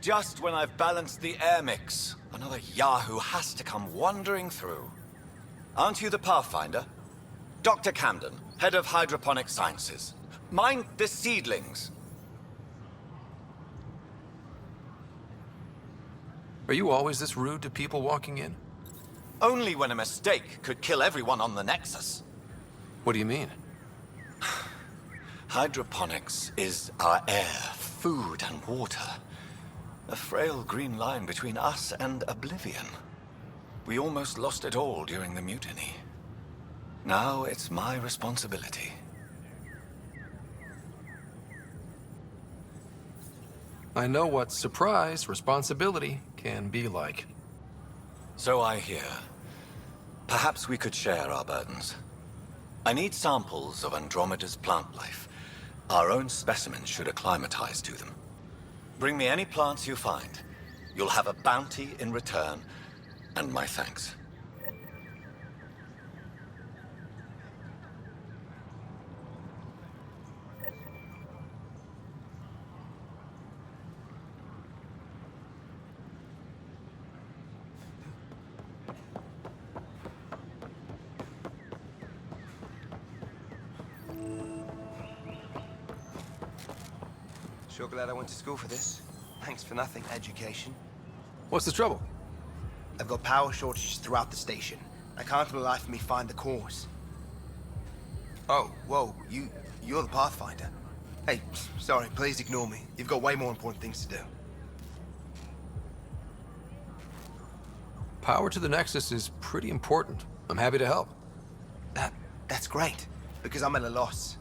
Just when I've balanced the air mix, another Yahoo has to come wandering through. Aren't you the Pathfinder? Dr. Camden, head of hydroponic sciences. Mind the seedlings. Are you always this rude to people walking in? Only when a mistake could kill everyone on the Nexus. What do you mean? Hydroponics is our air, food, and water. A frail green line between us and oblivion. We almost lost it all during the mutiny. Now it's my responsibility. I know what surprise responsibility can be like. So I hear. Perhaps we could share our burdens. I need samples of Andromeda's plant life. Our own specimens should acclimatize to them. Bring me any plants you find. You'll have a bounty in return, and my thanks. Sure glad I went to school for this. Thanks for nothing, education. What's the trouble? I've got power shortages throughout the station. I can't for the life of me find the cause. Oh, whoa, you're the Pathfinder. Hey, sorry, please ignore me. You've got way more important things to do. Power to the Nexus is pretty important. I'm happy to help. That's great, because I'm at a loss.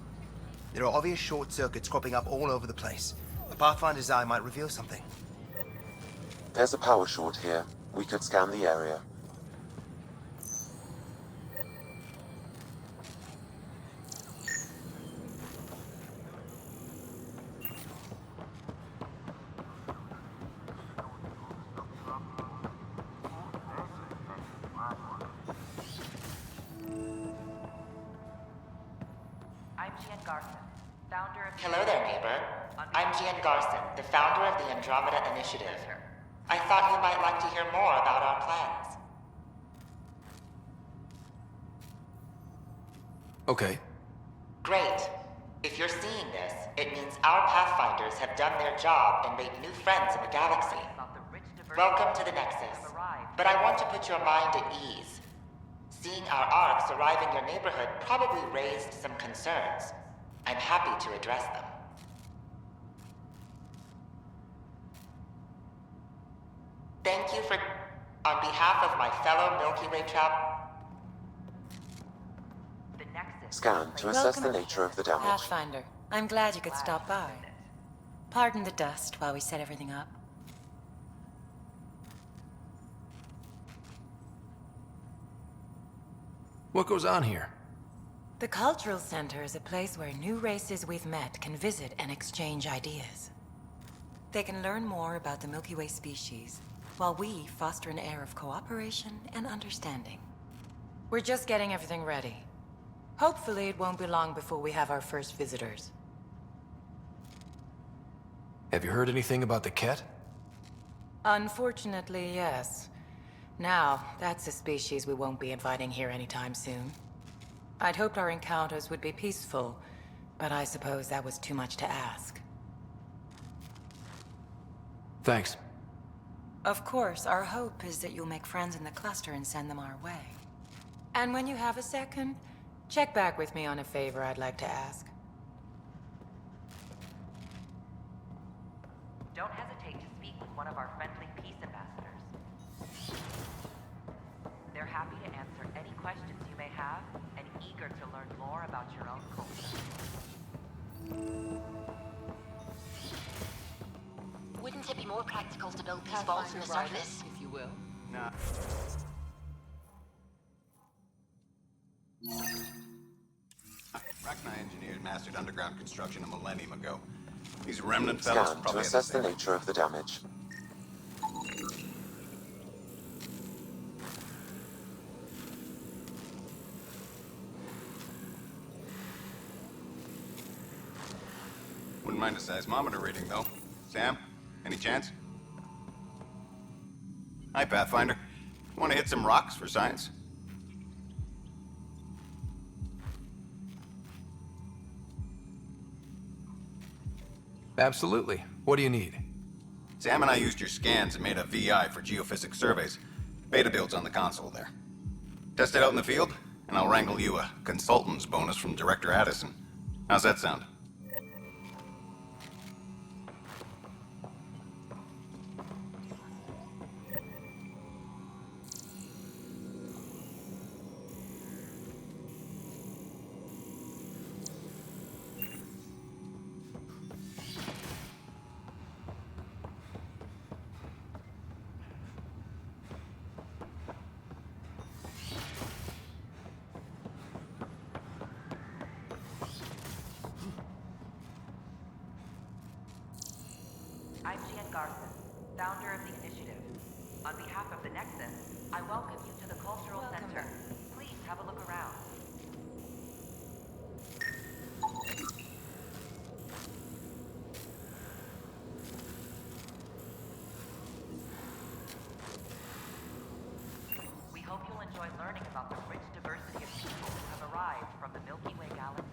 There are obvious short circuits cropping up all over the place. A Pathfinder's eye might reveal something. There's a power short here. We could scan the area. Hello there, neighbor. I'm Gian Garson, the founder of the Andromeda Initiative. I thought you might like to hear more about our plans. Okay. Great. If you're seeing this, it means our Pathfinders have done their job and made new friends in the galaxy. Welcome to the Nexus. But I want to put your mind at ease. Seeing our arcs arrive in your neighborhood probably raised some concerns. I'm happy to address them. Thank you for... On behalf of my fellow Milky Way Scan to assess the nature of the damage. Pathfinder, I'm glad you could stop by. Pardon the dust while we set everything up. What goes on here? The Cultural Center is a place where new races we've met can visit and exchange ideas. They can learn more about the Milky Way species, while we foster an air of cooperation and understanding. We're just getting everything ready. Hopefully it won't be long before we have our first visitors. Have you heard anything about the Ket? Unfortunately, yes. Now, that's a species we won't be inviting here anytime soon. I'd hoped our encounters would be peaceful, but I suppose that was too much to ask. Thanks. Of course, our hope is that you'll make friends in the cluster and send them our way. And when you have a second, check back with me on a favor I'd like to ask. Don't hesitate to speak with one of our friendly peace ambassadors. They're happy to answer any questions you may have and eager to learn more about your own culture. Wouldn't it be more practical to build these vaults from the surface? If you will. Nah. Rachni engineers mastered underground construction a millennium ago. These remnant fellows Scan to probably assess the nature of the damage. Wouldn't mind a seismometer reading, though. Sam, any chance? Hi, Pathfinder. Want to hit some rocks for science? Absolutely. What do you need? Sam and I used your scans and made a VI for geophysics surveys. Beta builds on the console there. Test it out in the field, and I'll wrangle you a consultant's bonus from Director Addison. How's that sound? I'm Jan Garson, founder of the initiative. On behalf of the Nexus, I welcome you to the Cultural Center. Please have a look around. We hope you'll enjoy learning about the rich diversity of people who have arrived from the Milky Way galaxy.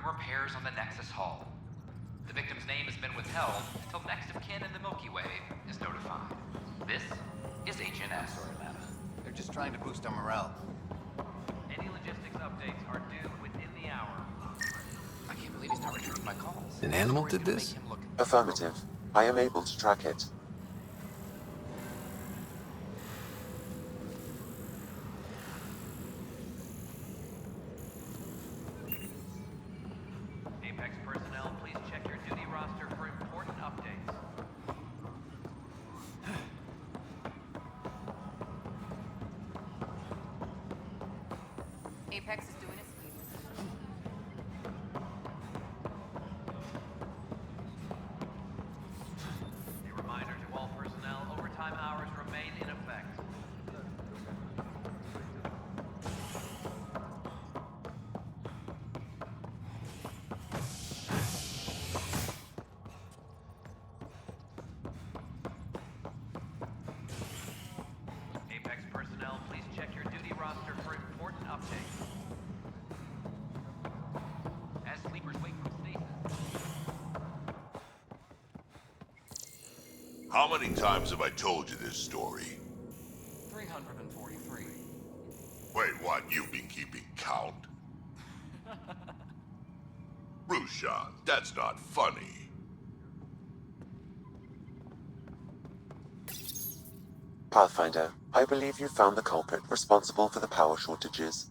repairs on the Nexus Hull. The victim's name has been withheld until next of kin in the Milky Way is notified. This is HNS. They're just trying to boost our morale. Any logistics updates are due within the hour. I can't believe he's not returning my calls. An animal did this? Affirmative. I am able to track it. Apex personnel, please check your duty roster for important updates. Apex is doing its thing. A reminder to all personnel, overtime hours remain in effect. Apex personnel, please check your duty roster for important updates. As sleepers wake from stasis. How many times have I told you this story? 343. Wait, what? You've been keeping count? Rushan, that's not funny. Pathfinder, I believe you found the culprit responsible for the power shortages.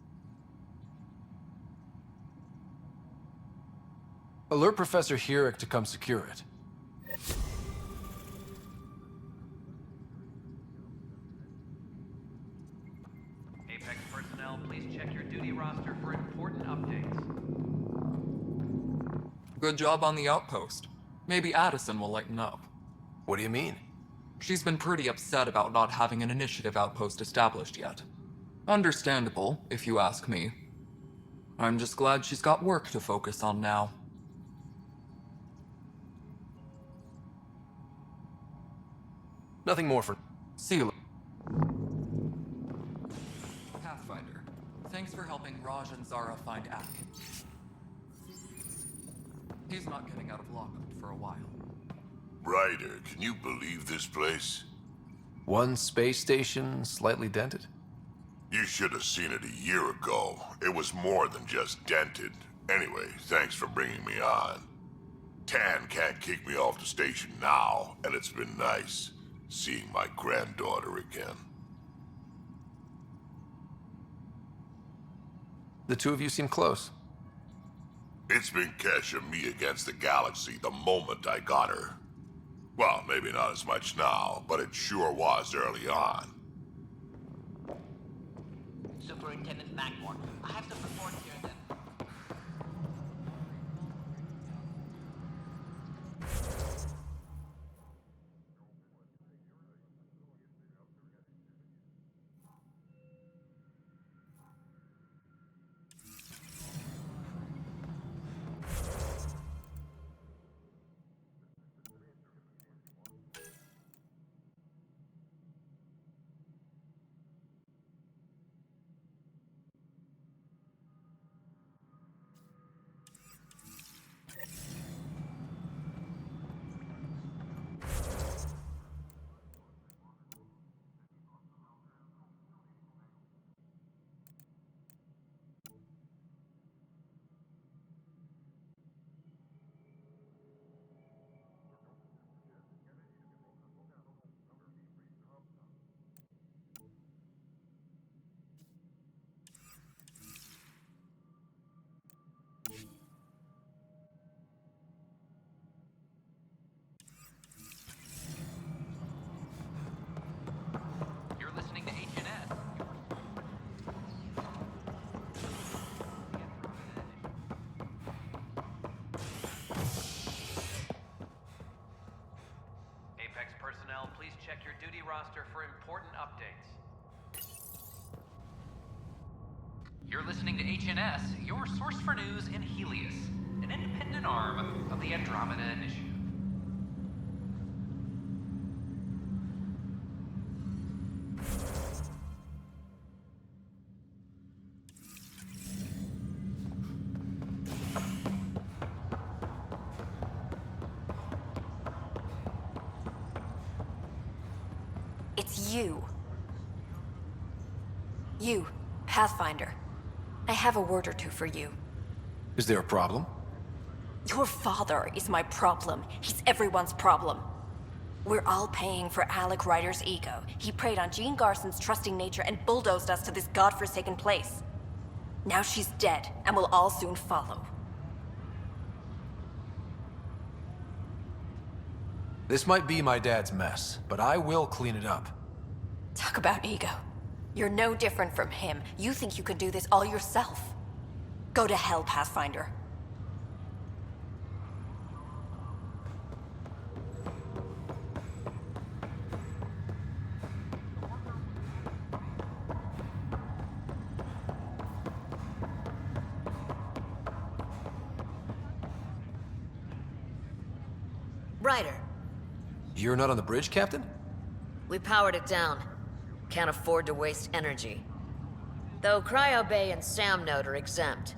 Alert Professor Hurek to come secure it. Apex personnel, please check your duty roster for important updates. Good job on the outpost. Maybe Addison will lighten up. What do you mean? She's been pretty upset about not having an initiative outpost established yet. Understandable, if you ask me. I'm just glad she's got work to focus on now. Nothing more for... See you. Pathfinder, thanks for helping Raj and Zara find Ak. He's not getting out of lockup for a while. Ryder, can you believe this place? One space station, slightly dented? You should have seen it a year ago. It was more than just dented. Anyway, thanks for bringing me on. Tan can't kick me off the station now, and it's been nice seeing my granddaughter again. The two of you seem close. It's been Kesha me against the galaxy the moment I got her. Well, maybe not as much now, but it sure was early on. Superintendent Magmore, I have some reports here that... You're listening to HNS. Apex personnel, please check your duty roster for important updates. You're listening to HNS, your source for news in Helios, an independent arm of the Andromeda Initiative. It's you. You, Pathfinder. I have a word or two for you. Is there a problem? Your father is my problem. He's everyone's problem. We're all paying for Alec Ryder's ego. He preyed on Jean Garson's trusting nature and bulldozed us to this godforsaken place. Now she's dead, and we'll all soon follow. This might be my dad's mess, but I will clean it up. Talk about ego. You're no different from him. You think you can do this all yourself. Go to hell, Pathfinder. Ryder, You're not on the bridge, Captain? we powered it down. Can't afford to waste energy. Though Cryo Bay and Sam Node are exempt.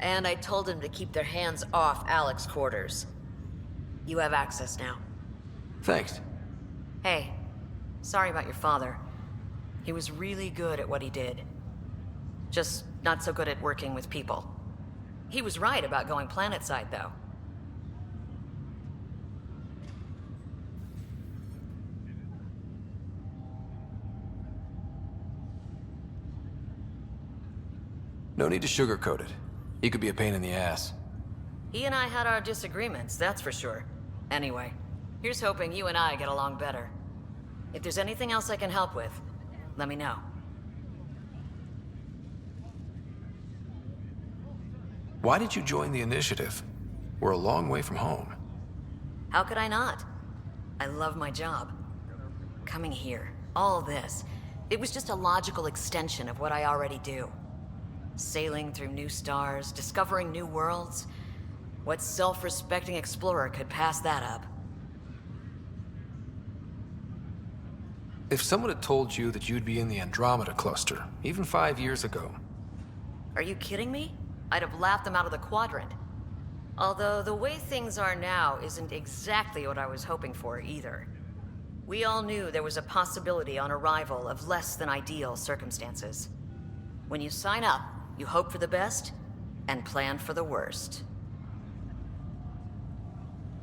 And I told them to keep their hands off Alec's quarters. You have access now. Thanks. Hey, sorry about your father. He was really good at what he did. Just not so good at working with people. He was right about going planetside, though. No need to sugarcoat it. He could be a pain in the ass. He and I had our disagreements, that's for sure. Anyway, here's hoping you and I get along better. If there's anything else I can help with, let me know. Why did you join the initiative? We're a long way from home. How could I not? I love my job. Coming here, all this, it was just a logical extension of what I already do. Sailing through new stars, discovering new worlds. What self-respecting explorer could pass that up? If someone had told you that you'd be in the Andromeda cluster, even 5 years ago... Are you kidding me? I'd have laughed them out of the quadrant. Although the way things are now isn't exactly what I was hoping for either. We all knew there was a possibility on arrival of less than ideal circumstances. When you sign up, you hope for the best and plan for the worst.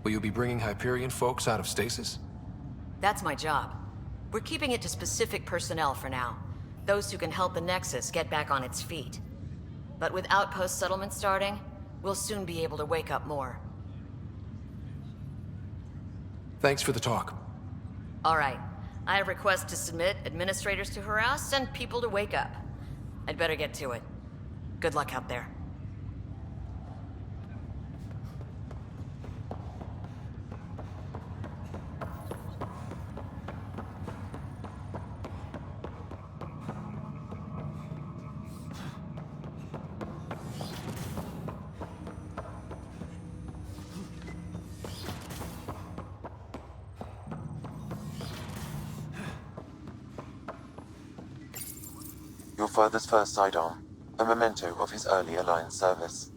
Will you be bringing Hyperion folks out of stasis? That's my job. We're keeping it to specific personnel for now. Those who can help the Nexus get back on its feet. But with outpost settlement starting, we'll soon be able to wake up more. Thanks for the talk. All right. I have requests to submit, administrators to harass, and people to wake up. I'd better get to it. Good luck out there. Your father's first sidearm, a memento of his early Alliance service.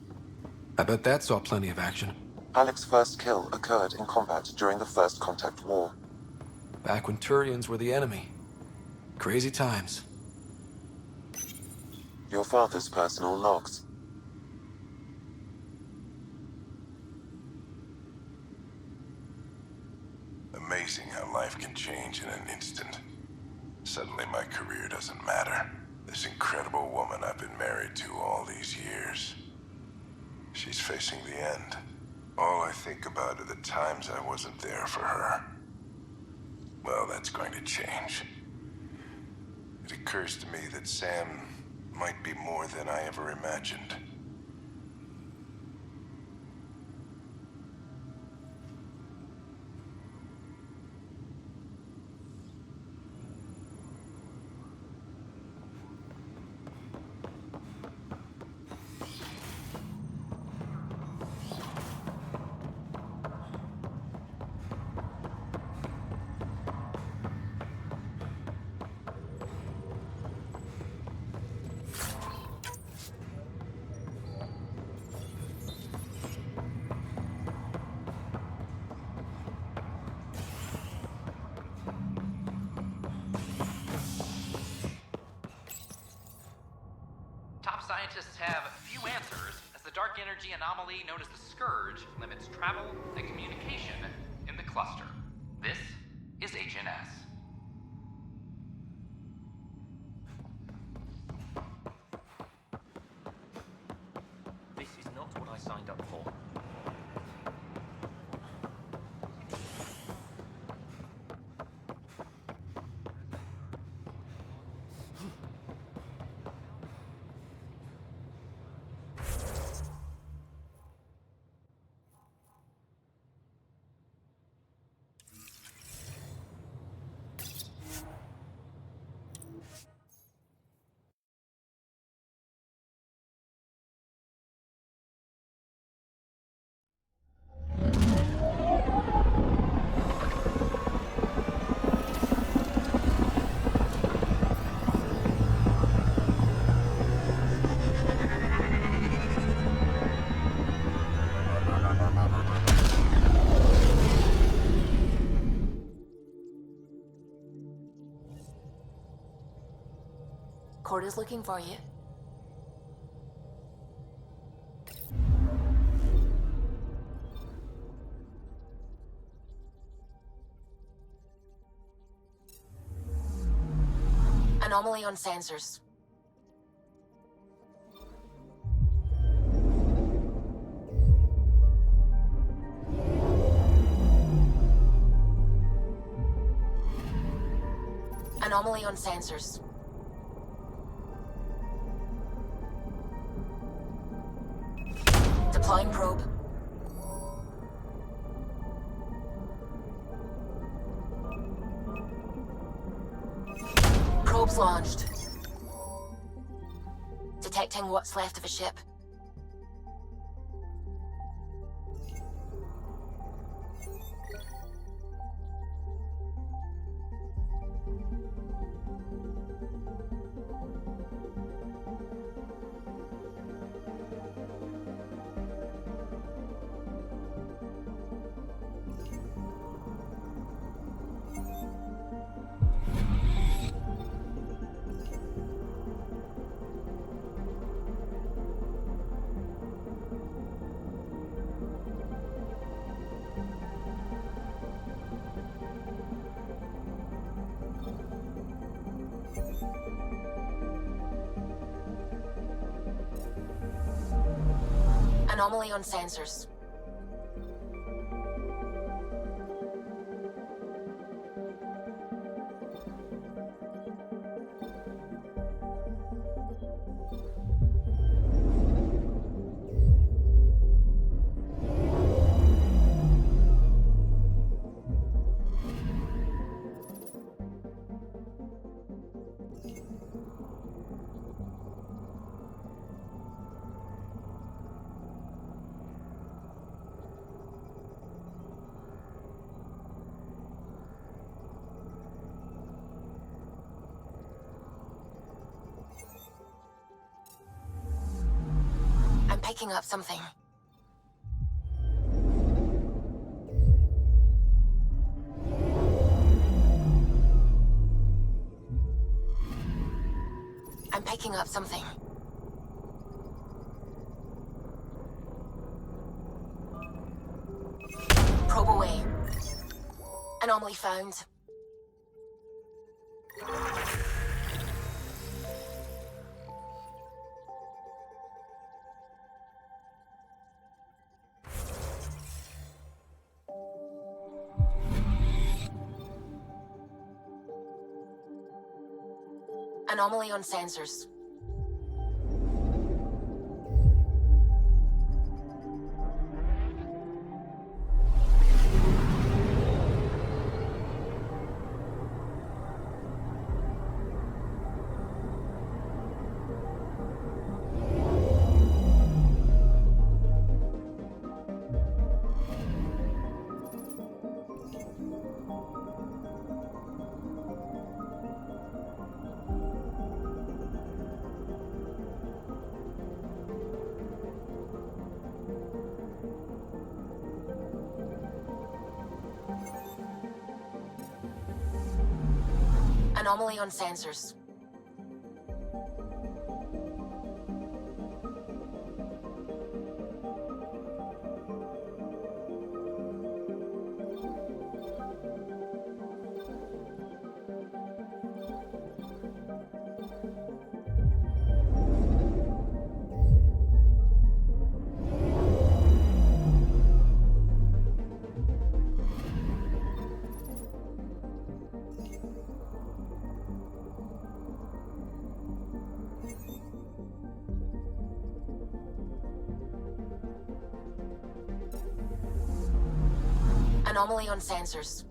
I bet that saw plenty of action. Alec's first kill occurred in combat during the First Contact War. Back when Turians were the enemy. Crazy times. Your father's personal logs. Amazing how life can change in an instant. Suddenly my career doesn't matter. This incredible woman I've been married to all these years. She's facing the end. All I think about are the times I wasn't there for her. Well, that's going to change. It occurs to me that Sam might be more than I ever imagined. Scientists have few answers, as the dark energy anomaly known as the Scourge limits travel and communication in the cluster. This is HNS. This is not what I signed up for. Court is looking for you. Anomaly on sensors. Anomaly on sensors. Deploying probe. Probe's launched. Detecting what's left of a ship. Anomaly on sensors. picking up something. I'm picking up something. Probe away. Anomaly found. Anomaly on sensors. Anomaly on sensors. Anomaly on sensors.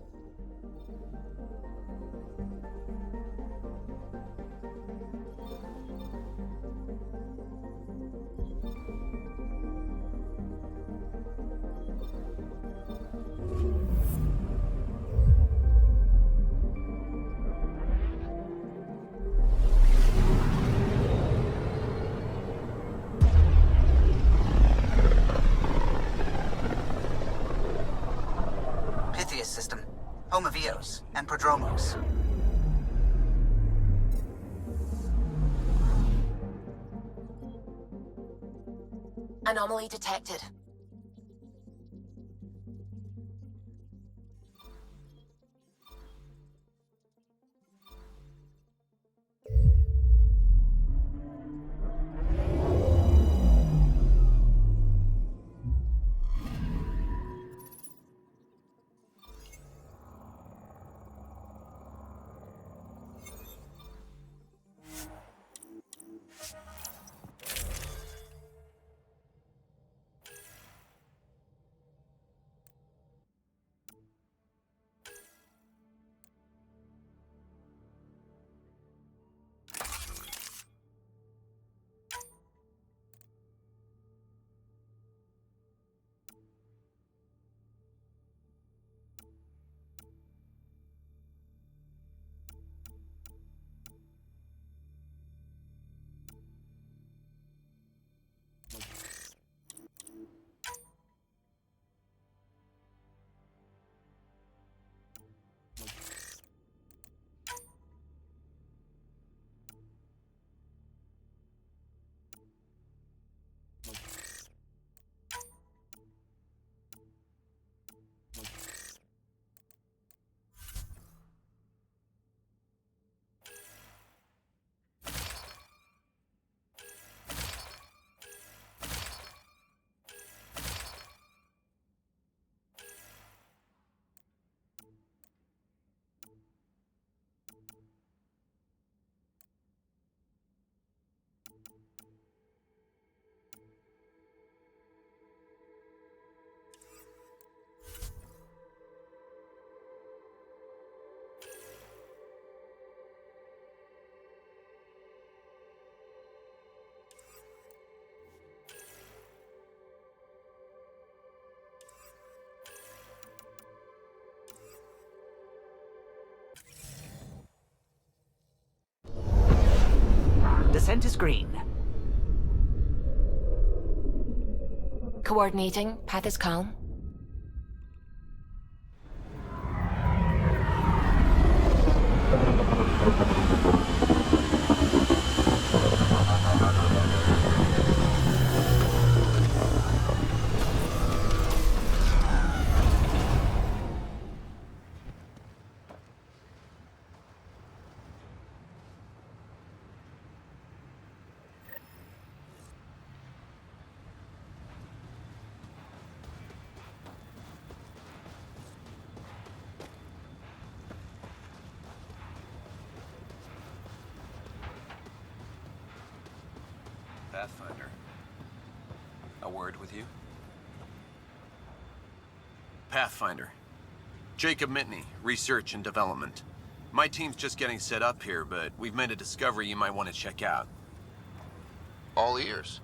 System, home of Eos and Prodromos. Anomaly detected. Descent is green. Coordinating. Path is calm. Pathfinder. A word with you? Pathfinder. Jacob Mitney, Research and Development. My team's just getting set up here, but we've made a discovery you might want to check out. All ears.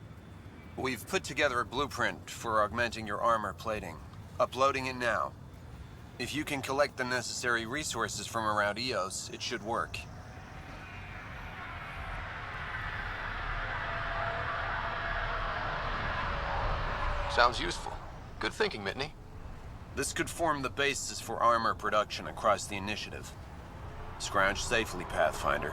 We've put together a blueprint for augmenting your armor plating. Uploading it now. If you can collect the necessary resources from around EOS, it should work. Sounds useful. Good thinking, Mitney. This could form the basis for armor production across the initiative. Scrounge safely, Pathfinder.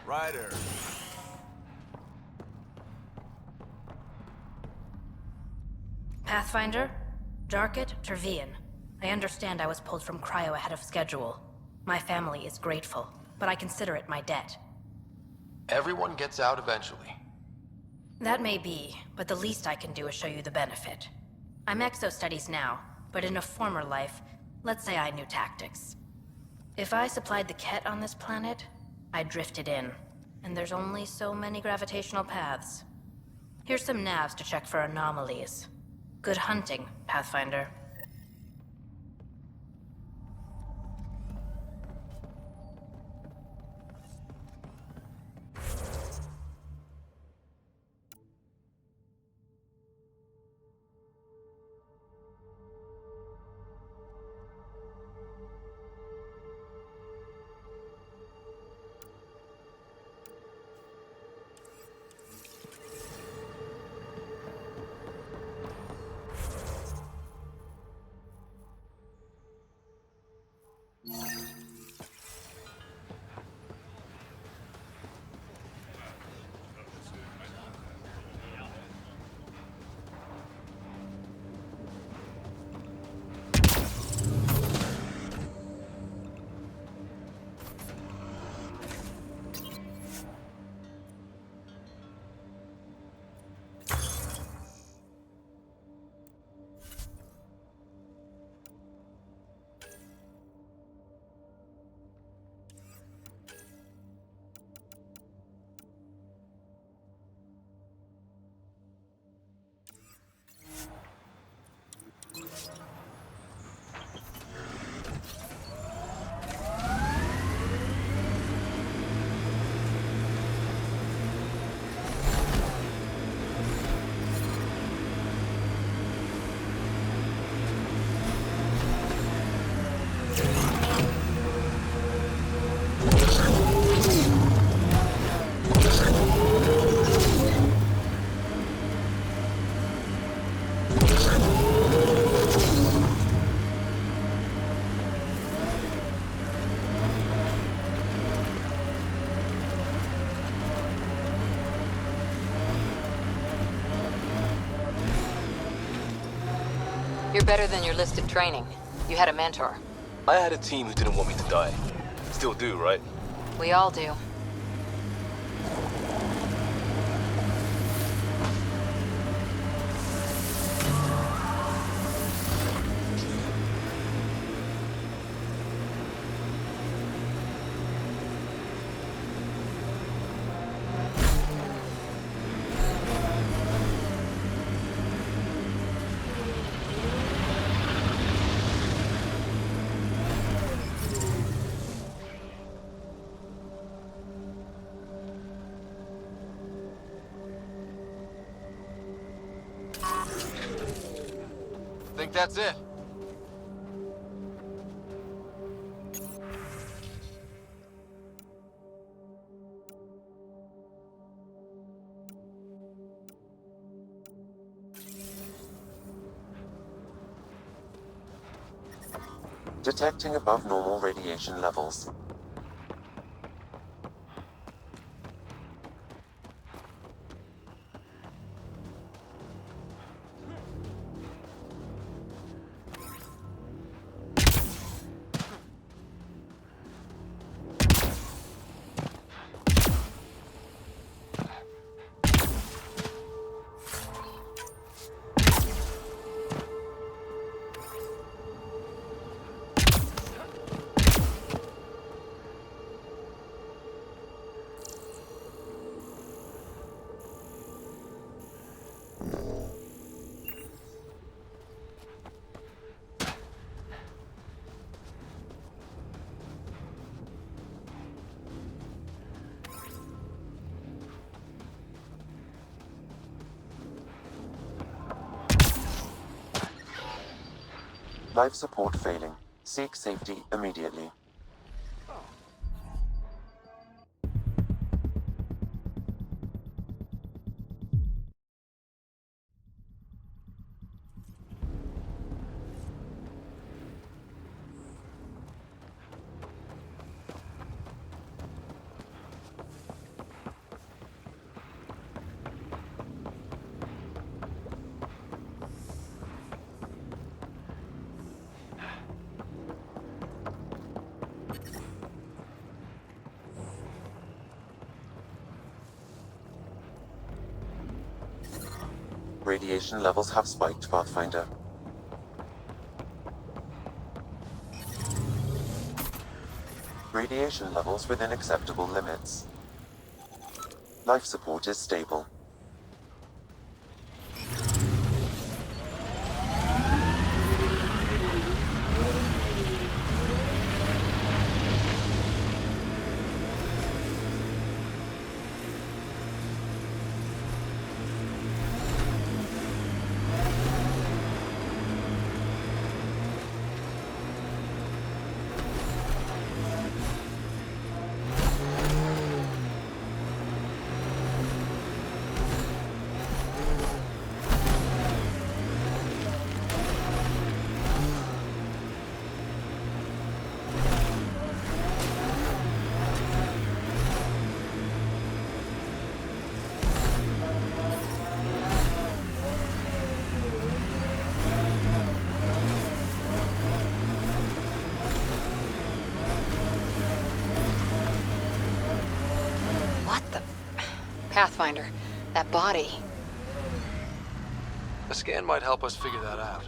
Ryder. Pathfinder? Jarkett, Tervian. I understand I was pulled from cryo ahead of schedule. My family is grateful, but I consider it my debt. Everyone gets out eventually. That may be, but the least I can do is show you the benefit. I'm exo-studies now, but in a former life, let's say I knew tactics. If I supplied the Ket on this planet, I drifted in, and there's only so many gravitational paths. Here's some navs to check for anomalies. Good hunting, Pathfinder. You're better than your listed training. You had a mentor. I had a team who didn't want me to die. Still do, right? We all do. Think that's it? Detecting above normal radiation levels. Life support failing. Seek safety immediately. Radiation levels have spiked, Pathfinder. Radiation levels within acceptable limits. Life support is stable. What the... Pathfinder, that body. A scan might help us figure that out.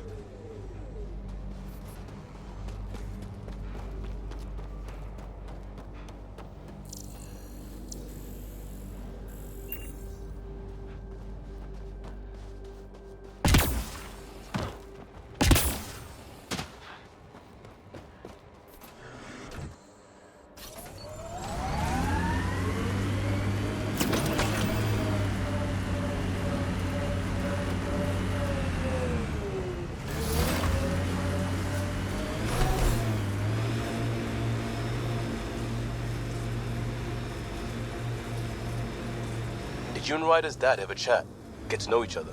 Did you and Ryder's dad ever chat? Get to know each other?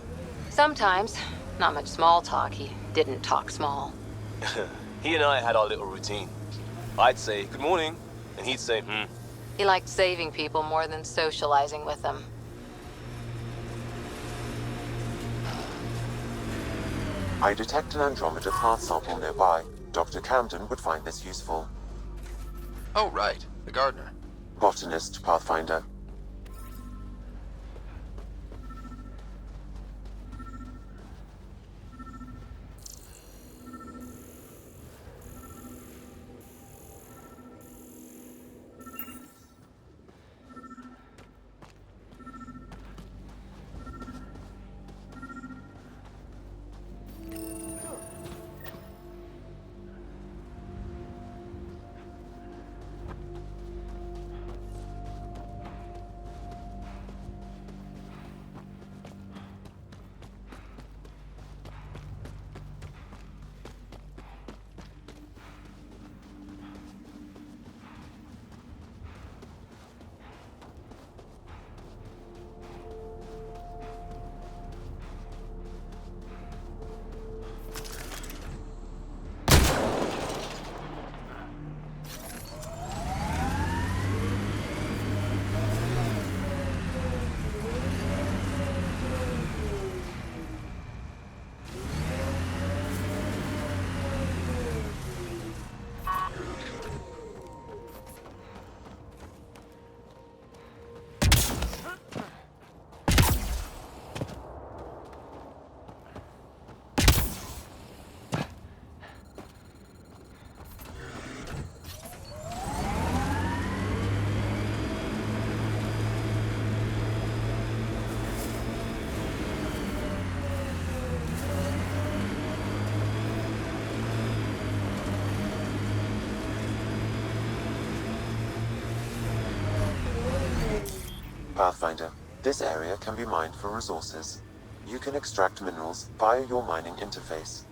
Sometimes. Not much small talk. He didn't talk small. He and I had our little routine. I'd say, good morning, and he'd say, He liked saving people more than socializing with them. I detect an Andromeda part sample nearby. Dr. Camden would find this useful. Oh, right. The gardener. Botanist, Pathfinder. Pathfinder, this area can be mined for resources. You can extract minerals via your mining interface.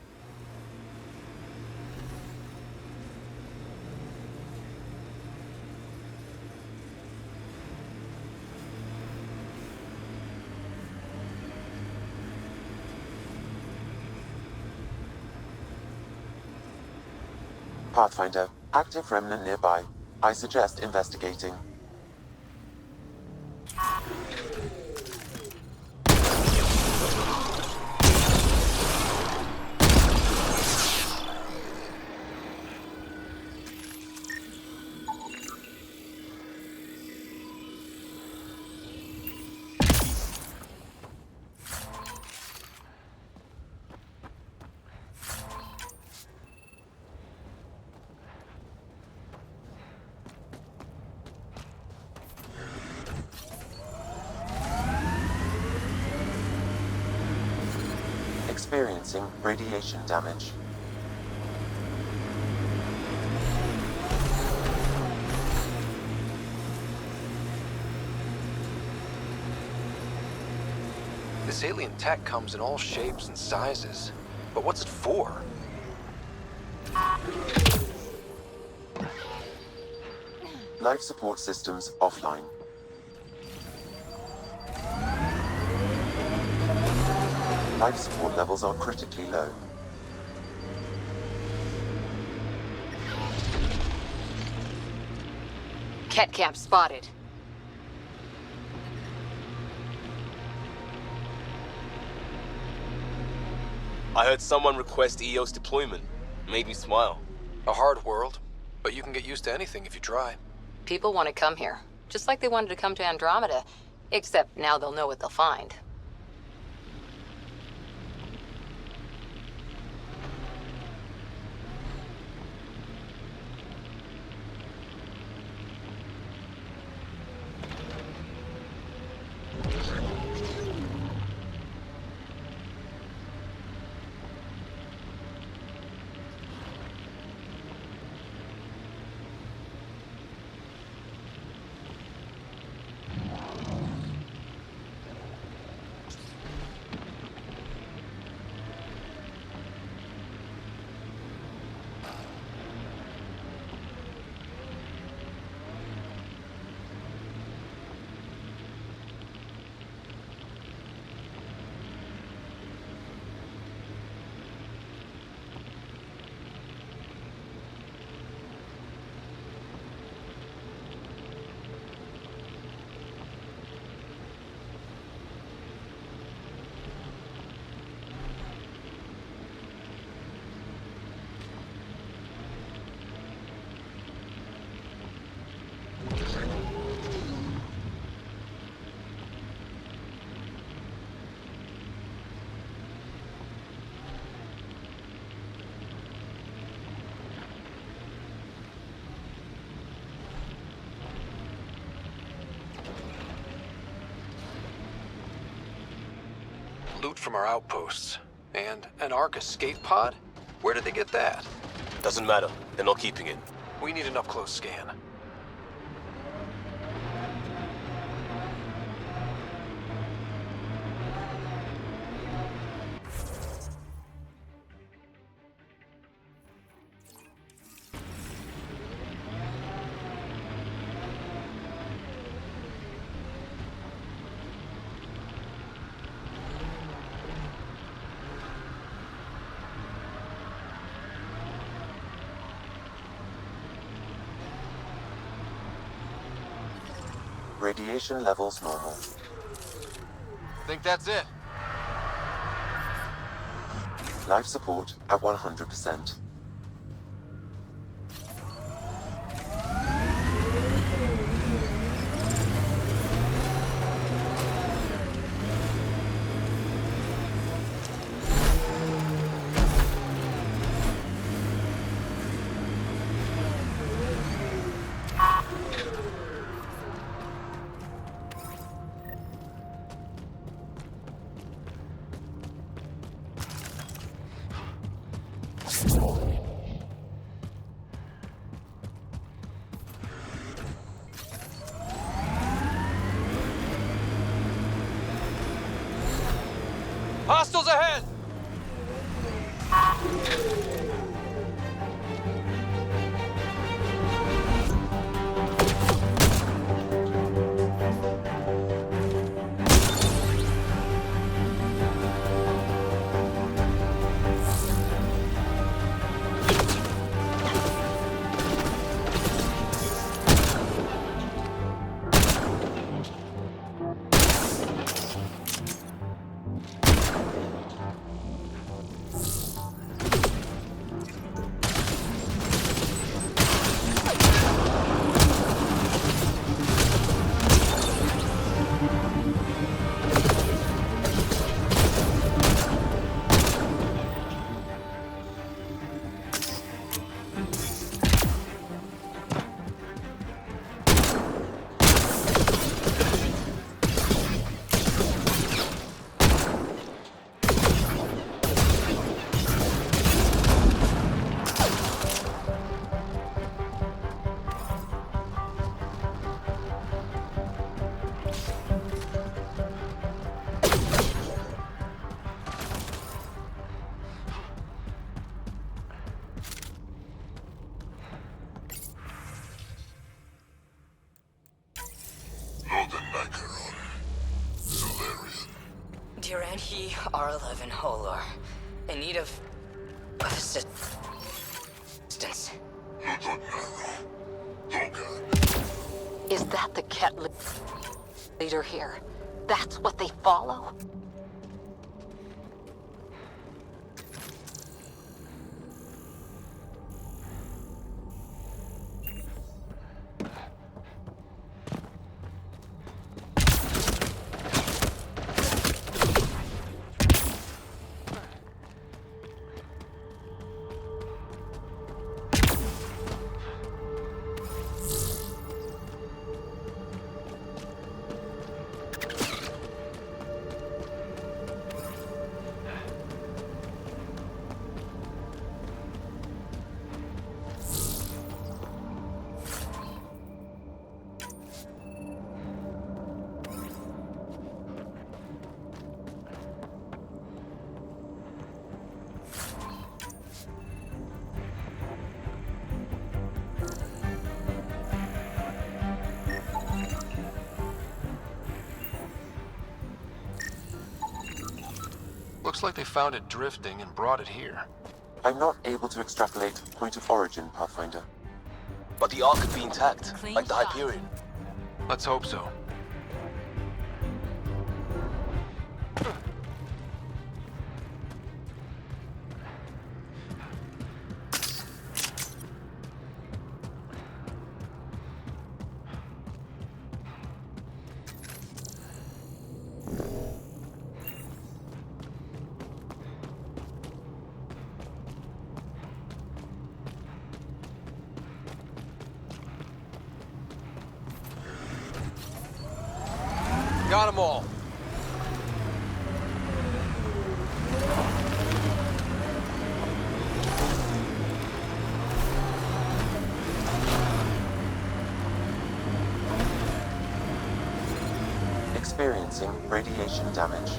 Pathfinder, active remnant nearby. I suggest investigating. Experiencing radiation damage. This alien tech comes in all shapes and sizes. But what's it for? Life support systems offline. Life support levels are critically low. Ket camp spotted. I heard someone request EOS deployment. Made me smile. A hard world, but you can get used to anything if you try. People want to come here, just like they wanted to come to Andromeda, except now they'll know what they'll find. Loot from our outposts. And an Ark escape pod? Where did they get that? Doesn't matter. They're not keeping it. We need an up-close scan. Radiation levels normal. Think that's it? Life support at 100%. Hostiles ahead! Duran he R11 Holor. In need of assistance. Is that the Ket leader here? That's what they follow? Looks like they found it drifting and brought it here. I'm not able to extrapolate point of origin, Pathfinder. But the Ark could be intact, like the Hyperion. Let's hope so. Got them all. Experiencing radiation damage.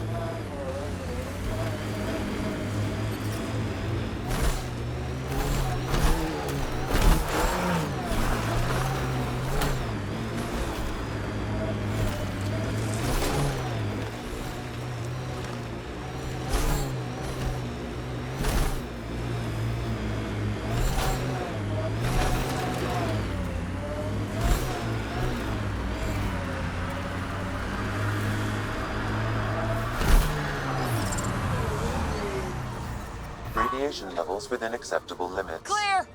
Radiation levels within acceptable limits. Clear!